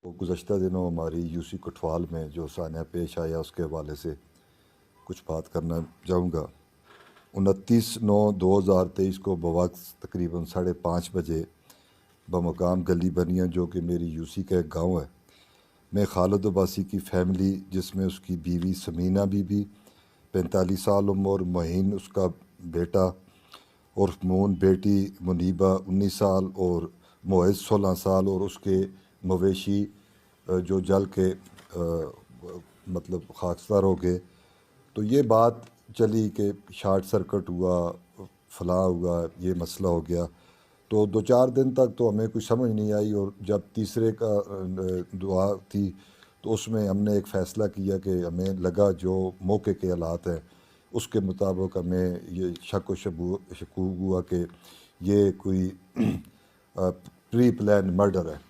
गुज़श्ता दिनों हमारी यूसी कोतवाल में जो सान्या पेश आया उसके हवाले से कुछ बात करना चाहूँगा। 29/9/2023 को बवक्त तकरीबन 5:30 बजे बमकाम गली बनिया जो कि मेरी यूसी का एक गाँव है में खालिद अब्बासी की फ़ैमिली जिसमें उसकी बीवी समीना बीबी 45 साल उम्र और महीन उसका बेटा और मून बेटी मुनीबा 19 साल और मोइज़ 16 साल और उसके मवेशी जो जल के मतलब खाकसार हो गए। तो ये बात चली कि शार्ट सर्किट हुआ, फलां हुआ, ये मसला हो गया। तो 2-4 दिन तक तो हमें कुछ समझ नहीं आई और जब तीसरे का दुआ थी तो उसमें हमने एक फ़ैसला किया कि हमें लगा जो मौके के हालात हैं उसके मुताबिक हमें ये शक व शकूक हुआ कि ये कोई प्री प्लान मर्डर है।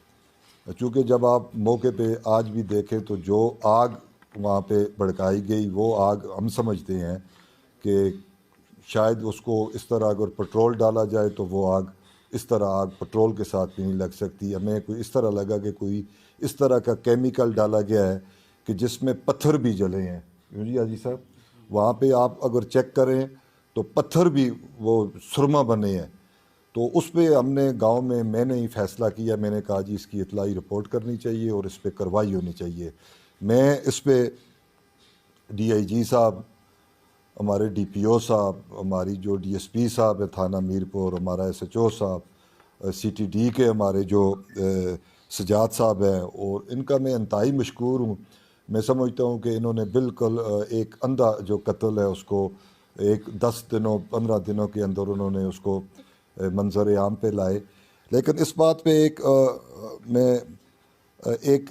चूँकि जब आप मौके पे आज भी देखें तो जो आग वहाँ पे भड़काई गई वो आग हम समझते हैं कि शायद उसको इस तरह अगर पेट्रोल डाला जाए तो वो आग इस तरह आग पेट्रोल के साथ भी नहीं लग सकती। हमें कोई इस तरह लगा कि कोई इस तरह का केमिकल डाला गया है कि जिसमें पत्थर भी जले हैं। जी हाजी साहब, वहाँ पे आप अगर चेक करें तो पत्थर भी वो सुरमा बने हैं। तो उस पर हमने गांव में मैंने ही फ़ैसला किया, मैंने कहा जी इसकी इतलाई रिपोर्ट करनी चाहिए और इस पर कार्रवाई होनी चाहिए। मैं इस पर DIG साहब, हमारे DPO साहब, हमारी जो DSP साहब है थाना मीरपुर, हमारा SHO साहब, CTD के हमारे जो सजाद साहब हैं और इनका मैं इंतहाई मशकूर हूँ। मैं समझता हूँ कि इन्होंने बिल्कुल एक अंधा जो कत्ल है उसको एक 10 दिनों 15 दिनों के अंदर उन्होंने उसको मंजर आम पे लाए। लेकिन इस बात पे एक मैं एक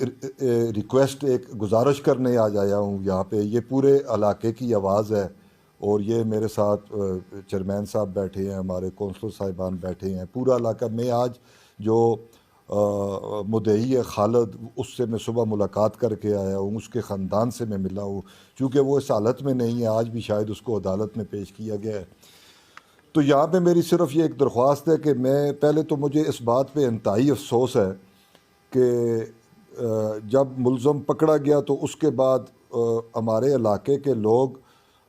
रिक्वेस्ट एक गुजारिश करने आज आया हूँ यहाँ पे। ये पूरे इलाके की आवाज़ है और ये मेरे साथ चेयरमैन साहब बैठे हैं, हमारे कौंसलर साहिबान बैठे हैं, पूरा इलाका। मैं आज जो मुद्दई है खालिद, उससे मैं सुबह मुलाकात करके आया हूँ, उसके ख़ानदान से मैं मिला हूँ। चूँकि वो इस हालत में नहीं है, आज भी शायद उसको अदालत में पेश किया गया है। तो यहाँ पे मेरी सिर्फ ये एक दरख्वास्त है कि मैं पहले तो मुझे इस बात पे इंतहाई अफसोस है कि जब मुलज़म पकड़ा गया तो उसके बाद हमारे इलाके के लोग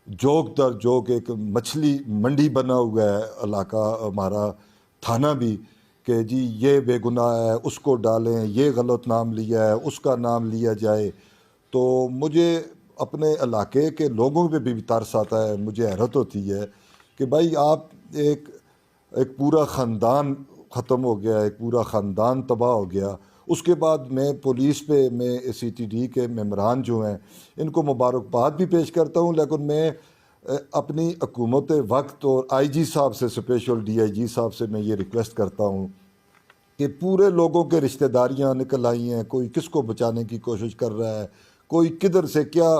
जोक दर जोक, एक मछली मंडी बना हुआ है इलाका हमारा थाना भी, कि जी ये बेगुनाह है उसको डालें, ये गलत नाम लिया है उसका नाम लिया जाए। तो मुझे अपने इलाके के लोगों पे भी तरस आता है, मुझे हैरत होती है कि भाई आप एक पूरा ख़ानदान ख़त्म हो गया, एक पूरा ख़ानदान तबाह हो गया। उसके बाद मैं पुलिस पे मैं CTD के मेम्बरान जो हैं इनको मुबारकबाद भी पेश करता हूँ। लेकिन मैं अपनी हुकूमत वक्त और IG साहब से, स्पेशल DIG साहब से मैं ये रिक्वेस्ट करता हूँ कि पूरे लोगों के रिश्तेदारियाँ निकल आई हैं, कोई किसको बचाने की कोशिश कर रहा है, कोई किधर से क्या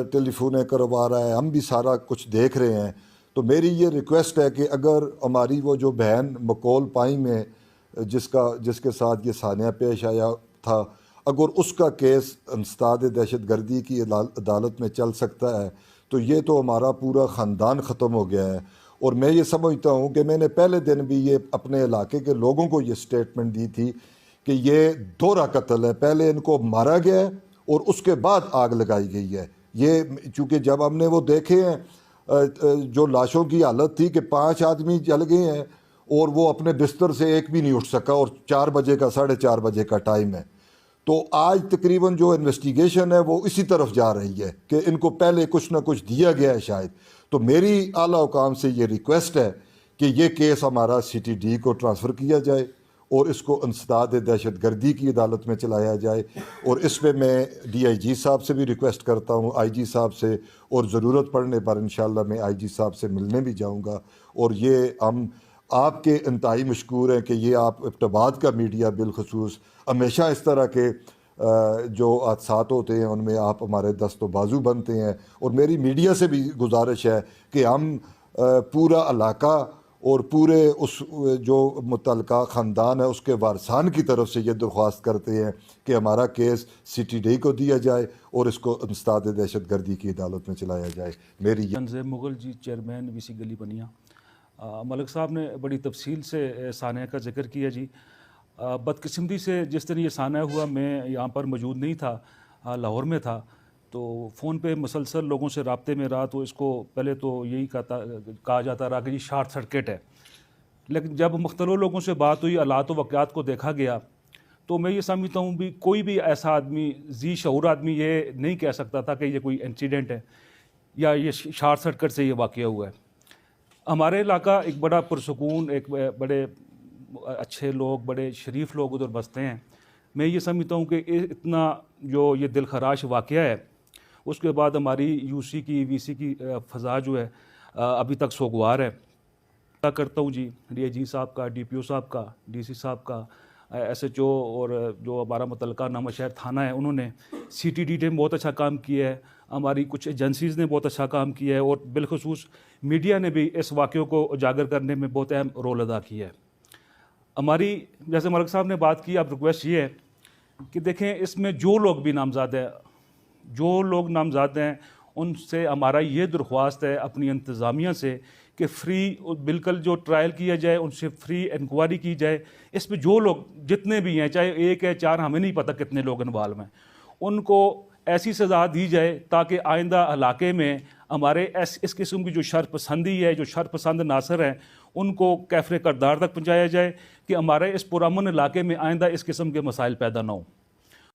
टेलीफोनें करवा रहा है, हम भी सारा कुछ देख रहे हैं। तो मेरी ये रिक्वेस्ट है कि अगर हमारी वो जो बहन मकोल पाई में जिसके साथ ये सान्या पेश आया था, अगर उसका केस इंसदाद दहशत गर्दी की अदालत में चल सकता है तो ये तो हमारा पूरा ख़ानदान ख़त्म हो गया है। और मैं ये समझता हूँ कि मैंने पहले दिन भी ये अपने इलाके के लोगों को ये स्टेटमेंट दी थी कि ये दोहरा कत्ल है, पहले इनको मारा गया है और उसके बाद आग लगाई गई है। ये चूँकि जब हमने वो देखे हैं जो लाशों की हालत थी कि 5 आदमी जल गए हैं और वो अपने बिस्तर से एक भी नहीं उठ सका और 4 बजे का 4:30 बजे का टाइम है। तो आज तकरीबन जो इन्वेस्टिगेशन है वो इसी तरफ जा रही है कि इनको पहले कुछ ना कुछ दिया गया है शायद। तो मेरी आला हुकाम से ये रिक्वेस्ट है कि ये केस हमारा CTD को ट्रांसफ़र किया जाए और इसको इंसदाद दहशत गर्दी की अदालत में चलाया जाए। और इस पर मैं DIG साहब से भी रिक्वेस्ट करता हूँ, IG साहब से, और ज़रूरत पड़ने पर इंशाल्लाह मैं IG साहब से मिलने भी जाऊँगा। और ये हम आपके इंतहाई मशकूर हैं कि ये आप इब्तिदात का मीडिया बिलखसूस हमेशा इस तरह के जो हादसात होते हैं उनमें आप हमारे दस्तो बाजू बनते हैं। और मेरी मीडिया से भी गुजारिश है कि हम पूरा इलाका और पूरे उस जो मुतल्लिका ख़ानदान है उसके वारसान की तरफ से ये दरख्वास्त करते हैं कि हमारा केस CTD को दिया जाए और इसको इंसदाद दहशत गर्दी की अदालत में चलाया जाए। मेरी मुग़ल जी, चेयरमैन VC गली बनिया। मलिक साहब ने बड़ी तफसील से सान्या का जिक्र किया जी। بدقسمتی سے جس دن یہ سانحہ ہوا میں یہاں پر موجود نہیں تھا، لاہور میں تھا، تو فون پہ مسلسل لوگوں سے رابطے میں رہا، تو اس کو پہلے تو یہی کہا جاتا رہا کہ یہ شارٹ سرکٹ ہے، لیکن جب مختلف لوگوں سے بات ہوئی، حالات و واقعات کو دیکھا گیا، تو میں یہ سمجھتا ہوں بھی کوئی بھی ایسا آدمی، ذی شعور آدمی یہ نہیں کہہ سکتا تھا کہ یہ کوئی انسیڈنٹ ہے یا یہ شارٹ سرکٹ سے یہ واقعہ ہوا ہے۔ ہمارے علاقہ ایک بڑا پرسکون، ایک بڑے اچھے لوگ، بڑے شریف لوگ ادھر بستے ہیں۔ میں یہ سمجھتا ہوں کہ اتنا جو یہ دل خراش واقعہ ہے، اس کے بعد ہماری یو سی کی، وی سی کی فضا جو ہے ابھی تک سوگوار ہے۔ کرتا ہوں جی ڈی آئی جی صاحب کا، ڈی پی او صاحب کا، ڈی سی صاحب کا، ایس ایچ او اور جو ہمارا متعلقہ نامہ شہر تھانہ ہے، انہوں نے سی ٹی ڈی نے بہت اچھا کام کیا ہے، ہماری کچھ ایجنسیز نے بہت اچھا کام کیا ہے، اور بالخصوص میڈیا نے بھی اس واقعے کو اجاگر کرنے میں بہت اہم رول ادا کیا ہے۔ ہماری، جیسے ملک صاحب نے بات کی، اب ریکویسٹ یہ ہے کہ دیکھیں اس میں جو لوگ بھی نامزد ہیں، جو لوگ نامزد ہیں، ان سے ہمارا یہ درخواست ہے اپنی انتظامیہ سے کہ فری بالکل جو ٹرائل کیا جائے، ان سے فری انکوائری کی جائے۔ اس میں جو لوگ جتنے بھی ہیں، چاہے ایک ہے، چار، ہمیں نہیں پتہ کتنے لوگ انوالو ہیں، ان کو ایسی سزا دی جائے تاکہ آئندہ علاقے میں ہمارے اس قسم کی جو شر پسندی ہے، جو شر پسند عناصر ہیں، ان کو کیفر کردار تک پہنچایا جائے کہ ہمارے اس پرامن علاقے میں آئندہ اس قسم کے مسائل پیدا نہ ہوں۔